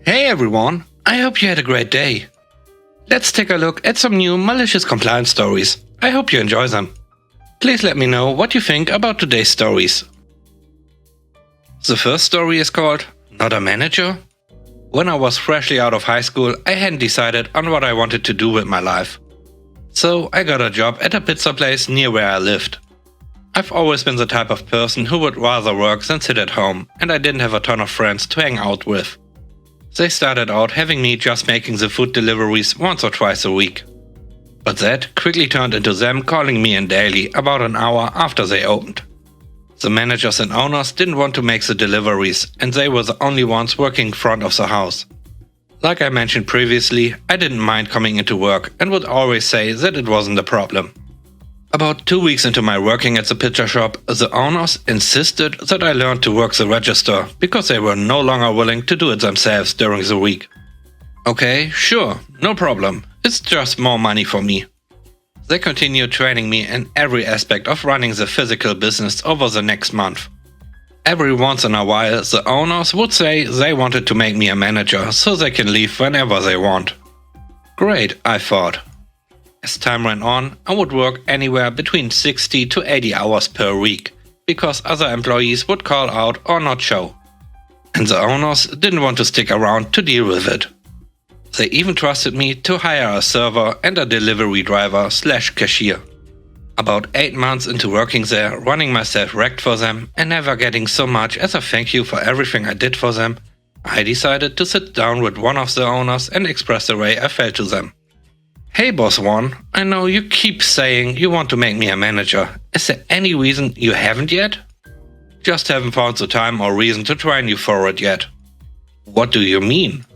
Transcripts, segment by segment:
Hey everyone, I hope you had a great day. Let's take a look at some new malicious compliance stories. I hope you enjoy them. Please let me know what you think about today's stories. The first story is called Not a Manager? When I was freshly out of high school, I hadn't decided on what I wanted to do with my life. So I got a job at a pizza place near where I lived. I've always been the type of person who would rather work than sit at home, and I didn't have a ton of friends to hang out with. They started out having me just making the food deliveries once or twice a week. But that quickly turned into them calling me in daily about an hour after they opened. The managers and owners didn't want to make the deliveries, and they were the only ones working front of the house. Like I mentioned previously, I didn't mind coming into work and would always say that it wasn't a problem. About 2 weeks into my working at the pizza shop, the owners insisted that I learn to work the register because they were no longer willing to do it themselves during the week. Okay, sure, no problem. It's just more money for me. They continued training me in every aspect of running the physical business over the next month. Every once in a while, the owners would say they wanted to make me a manager so they can leave whenever they want. Great, I thought. As time went on, I would work anywhere between 60 to 80 hours per week, because other employees would call out or not show. And the owners didn't want to stick around to deal with it. They even trusted me to hire a server and a delivery driver/cashier. About 8 months into working there, running myself wrecked for them, and never getting so much as a thank you for everything I did for them, I decided to sit down with one of the owners and express the way I felt to them. Hey Boss One, I know you keep saying you want to make me a manager. Is there any reason you haven't yet? Just haven't found the time or reason to train you for it yet. What do you mean?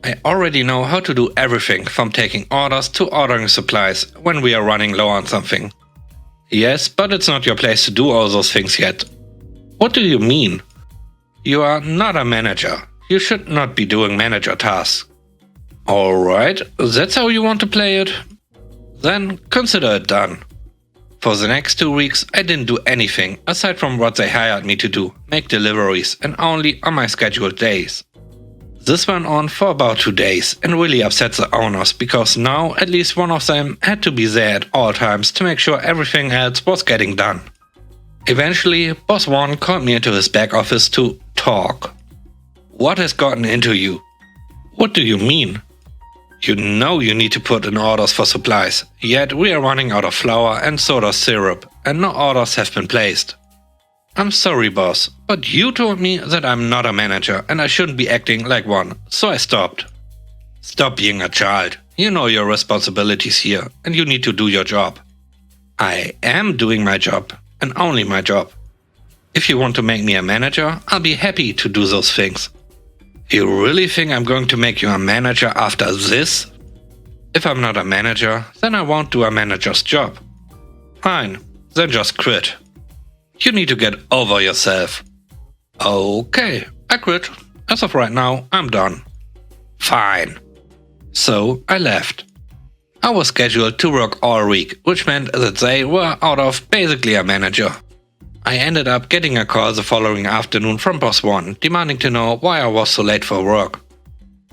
I already know how to do everything from taking orders to ordering supplies when we are running low on something. Yes, but it's not your place to do all those things yet. What do you mean? You are not a manager. You should not be doing manager tasks. Alright, that's how you want to play it? Then consider it done. For the next 2 weeks, I didn't do anything aside from what they hired me to do, make deliveries, and only on my scheduled days. This went on for about 2 days and really upset the owners because now at least one of them had to be there at all times to make sure everything else was getting done. Eventually, Boss One called me into his back office to talk. What has gotten into you? What do you mean? You know you need to put in orders for supplies, yet we are running out of flour and soda syrup and no orders have been placed. I'm sorry boss, but you told me that I'm not a manager and I shouldn't be acting like one, so I stopped. Stop being a child, you know your responsibilities here and you need to do your job. I am doing my job, and only my job. If you want to make me a manager, I'll be happy to do those things. You really think I'm going to make you a manager after this? If I'm not a manager, then I won't do a manager's job. Fine, then just quit. You need to get over yourself. Okay, I quit. As of right now, I'm done. Fine. So I left. I was scheduled to work all week, which meant that they were out of basically a manager. I ended up getting a call the following afternoon from Boss One, demanding to know why I was so late for work.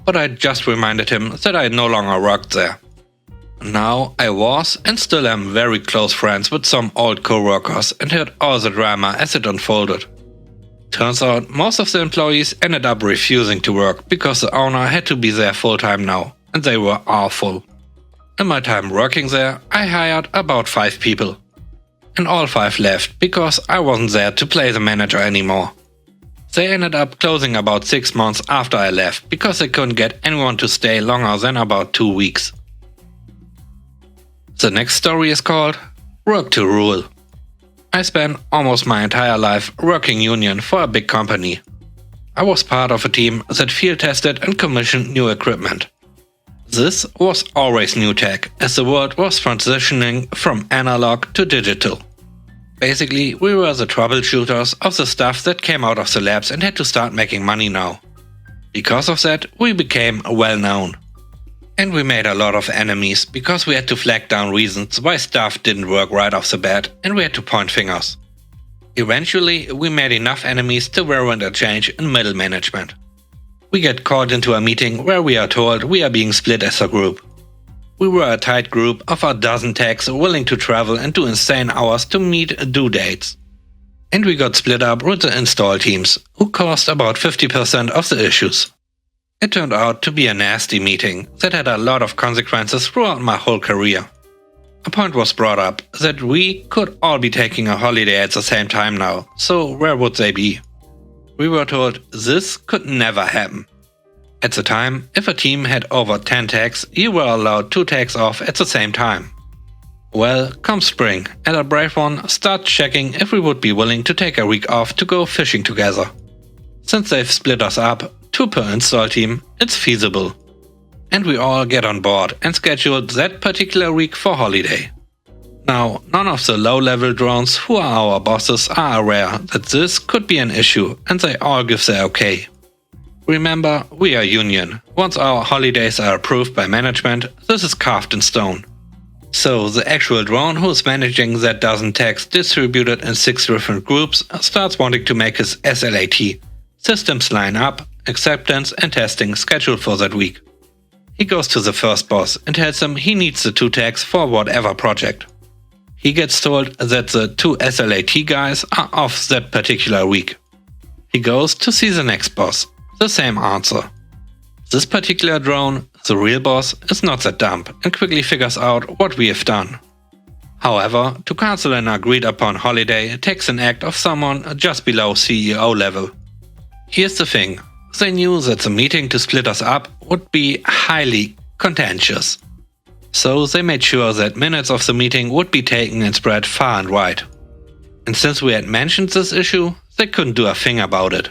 But I just reminded him that I no longer worked there. Now I was and still am very close friends with some old co-workers and heard all the drama as it unfolded. Turns out most of the employees ended up refusing to work because the owner had to be there full time now, and they were awful. In my time working there, I hired about 5 people. And all 5 left because I wasn't there to play the manager anymore. They ended up closing about 6 months after I left because they couldn't get anyone to stay longer than about 2 weeks. The next story is called Work to Rule. I spent almost my entire life working union for a big company. I was part of a team that field tested and commissioned new equipment. This was always new tech, as the world was transitioning from analog to digital. Basically, we were the troubleshooters of the stuff that came out of the labs and had to start making money now. Because of that, we became well known. And we made a lot of enemies because we had to flag down reasons why stuff didn't work right off the bat and we had to point fingers. Eventually, we made enough enemies to warrant a change in middle management. We get called into a meeting where we are told we are being split as a group. We were a tight group of a dozen techs willing to travel and do insane hours to meet due dates. And we got split up with the install teams, who caused about 50% of the issues. It turned out to be a nasty meeting that had a lot of consequences throughout my whole career. A point was brought up that we could all be taking a holiday at the same time now, so where would they be? We were told this could never happen. At the time, if a team had over 10 tags, you were allowed 2 tags off at the same time. Well, come spring, and a brave one starts checking if we would be willing to take a week off to go fishing together. Since they've split us up, 2 per install team, it's feasible. And we all get on board and scheduled that particular week for holiday. Now, none of the low-level drones who are our bosses are aware that this could be an issue, and they all give their okay. Remember, we are union. Once our holidays are approved by management, this is carved in stone. So the actual drone who is managing that dozen tags distributed in 6 different groups starts wanting to make his SLAT, systems line up, acceptance and testing scheduled for that week. He goes to the first boss and tells him he needs the 2 tags for whatever project. He gets told that the 2 SLAT guys are off that particular week. He goes to see the next boss. The same answer. This particular drone, the real boss, is not that dumb and quickly figures out what we have done. However, to cancel an agreed upon holiday takes an act of someone just below CEO level. Here's the thing, they knew that the meeting to split us up would be highly contentious. So they made sure that minutes of the meeting would be taken and spread far and wide. And since we had mentioned this issue, they couldn't do a thing about it.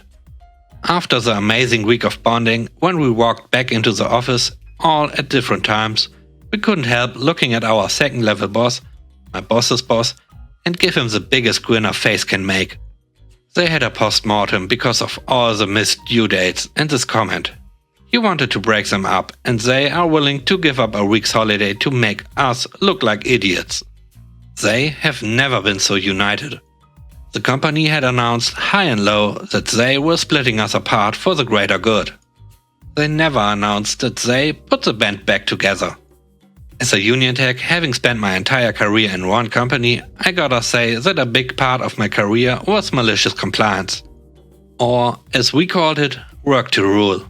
After the amazing week of bonding, when we walked back into the office, all at different times, we couldn't help looking at our second level boss, my boss's boss, and give him the biggest grin a face can make. They had a post-mortem because of all the missed due dates and this comment. He wanted to break them up and they are willing to give up a week's holiday to make us look like idiots. They have never been so united. The company had announced high and low that they were splitting us apart for the greater good. They never announced that they put the band back together. As a union tech, having spent my entire career in one company, I gotta say that a big part of my career was malicious compliance. Or, as we called it, work to rule.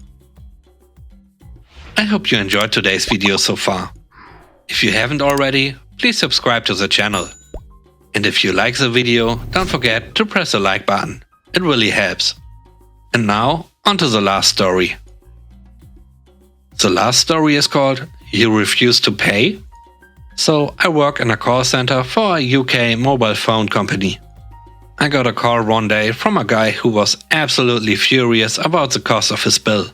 I hope you enjoyed today's video so far. If you haven't already, please subscribe to the channel. And if you like the video, don't forget to press the like button. It really helps. And now, on to the last story. The last story is called You Refuse to Pay? So, I work in a call center for a UK mobile phone company. I got a call one day from a guy who was absolutely furious about the cost of his bill.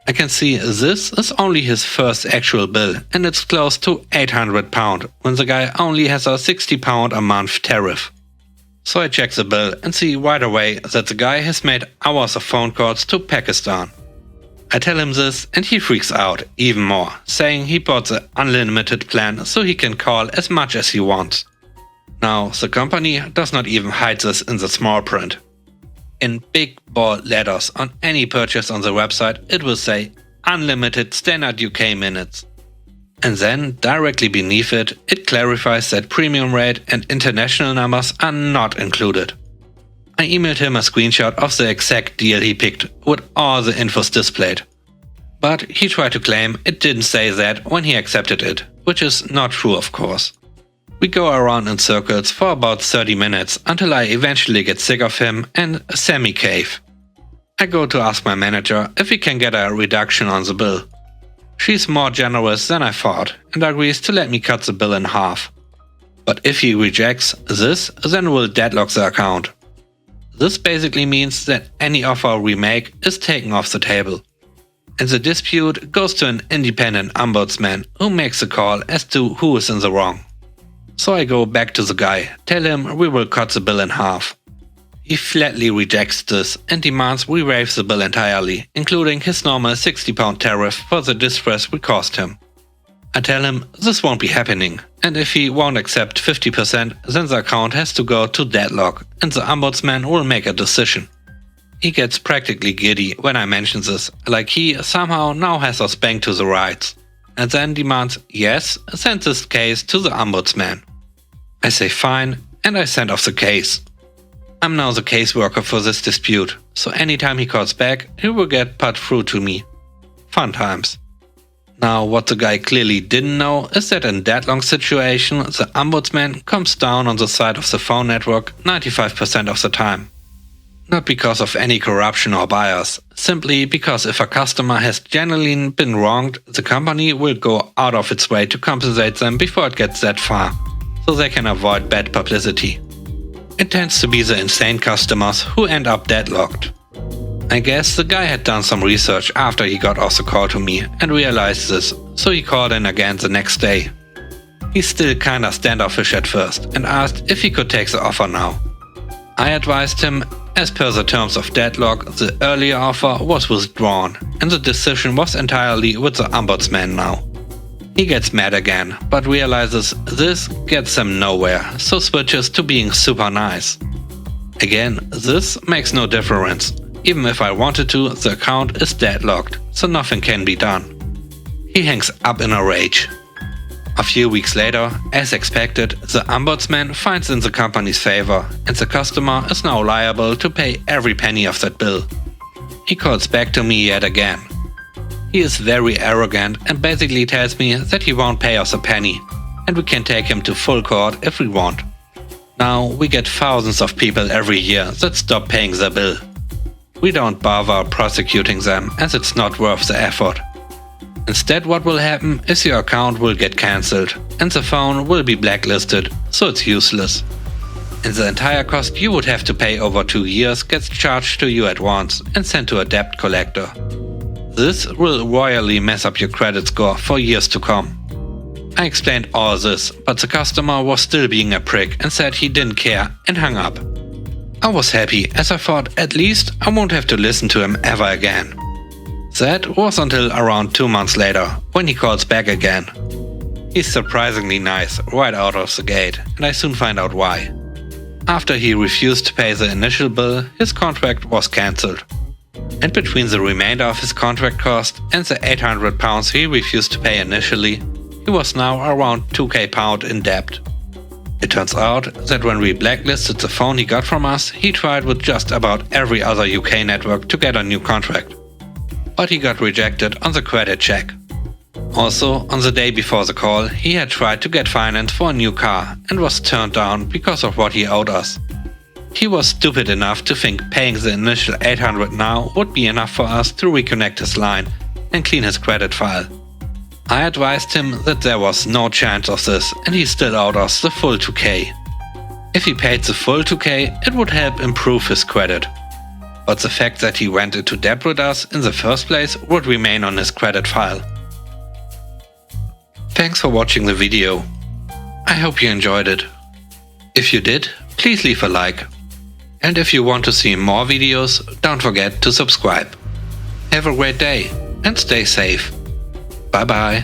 I can see this is only his first actual bill and it's close to £800 when the guy only has a £60 a month tariff. So I check the bill and see right away that the guy has made hours of phone calls to Pakistan. I tell him this and he freaks out even more, saying he bought the unlimited plan so he can call as much as he wants. Now, the company does not even hide this in the small print. In big bold letters on any purchase on the website, it will say Unlimited Standard UK Minutes. And then, directly beneath it, it clarifies that premium rate and international numbers are not included. I emailed him a screenshot of the exact deal he picked with all the infos displayed. But he tried to claim it didn't say that when he accepted it, which is not true of course. We go around in circles for about 30 minutes until I eventually get sick of him and semi-cave. I go to ask my manager if we can get a reduction on the bill. She's more generous than I thought and agrees to let me cut the bill in half. But if he rejects this, then we'll deadlock the account. This basically means that any offer we make is taken off the table. And the dispute goes to an independent ombudsman who makes the call as to who is in the wrong. So I go back to the guy, tell him we will cut the bill in half. He flatly rejects this and demands we waive the bill entirely, including his normal £60 tariff for the distress we caused him. I tell him this won't be happening, and if he won't accept 50%, then the account has to go to deadlock and the ombudsman will make a decision. He gets practically giddy when I mention this, like he somehow now has us back to the rights, and then demands, yes, send this case to the ombudsman. I say fine, and I send off the case. I'm now the caseworker for this dispute, so anytime he calls back, he will get put through to me. Fun times. Now, what the guy clearly didn't know is that in that long situation, the ombudsman comes down on the side of the phone network 95% of the time. Not because of any corruption or bias, simply because if a customer has genuinely been wronged, the company will go out of its way to compensate them before it gets that far, so they can avoid bad publicity. It tends to be the insane customers who end up deadlocked. I guess the guy had done some research after he got off the call to me and realized this, so he called in again the next day. He's still kinda standoffish at first and asked if he could take the offer now. I advised him, as per the terms of deadlock, the earlier offer was withdrawn and the decision was entirely with the ombudsman now. He gets mad again, but realizes this gets him nowhere, so switches to being super nice. Again, this makes no difference. Even if I wanted to, the account is deadlocked, so nothing can be done. He hangs up in a rage. A few weeks later, as expected, the ombudsman finds in the company's favor, and the customer is now liable to pay every penny of that bill. He calls back to me yet again. He is very arrogant and basically tells me that he won't pay us a penny, and we can take him to full court if we want. Now, we get thousands of people every year that stop paying their bill. We don't bother prosecuting them as it's not worth the effort. Instead, what will happen is your account will get cancelled and the phone will be blacklisted, so it's useless. And the entire cost you would have to pay over 2 years gets charged to you at once and sent to a debt collector. This will royally mess up your credit score for years to come. I explained all this, but the customer was still being a prick and said he didn't care and hung up. I was happy, as I thought at least I won't have to listen to him ever again. That was until around 2 months later, when he calls back again. He's surprisingly nice right out of the gate, and I soon find out why. After he refused to pay the initial bill, his contract was cancelled. And between the remainder of his contract cost and the £800 he refused to pay initially, he was now around £2,000 in debt. It turns out that when we blacklisted the phone he got from us, he tried with just about every other UK network to get a new contract. But he got rejected on the credit check. Also, on the day before the call, he had tried to get finance for a new car and was turned down because of what he owed us. He was stupid enough to think paying the initial $800 now would be enough for us to reconnect his line and clean his credit file. I advised him that there was no chance of this and he still owed us the full $2,000. If he paid the full $2,000, it would help improve his credit. But the fact that he went into debt with us in the first place would remain on his credit file. Thanks for watching the video. I hope you enjoyed it. If you did, please leave a like. And if you want to see more videos, don't forget to subscribe. Have a great day and stay safe. Bye bye.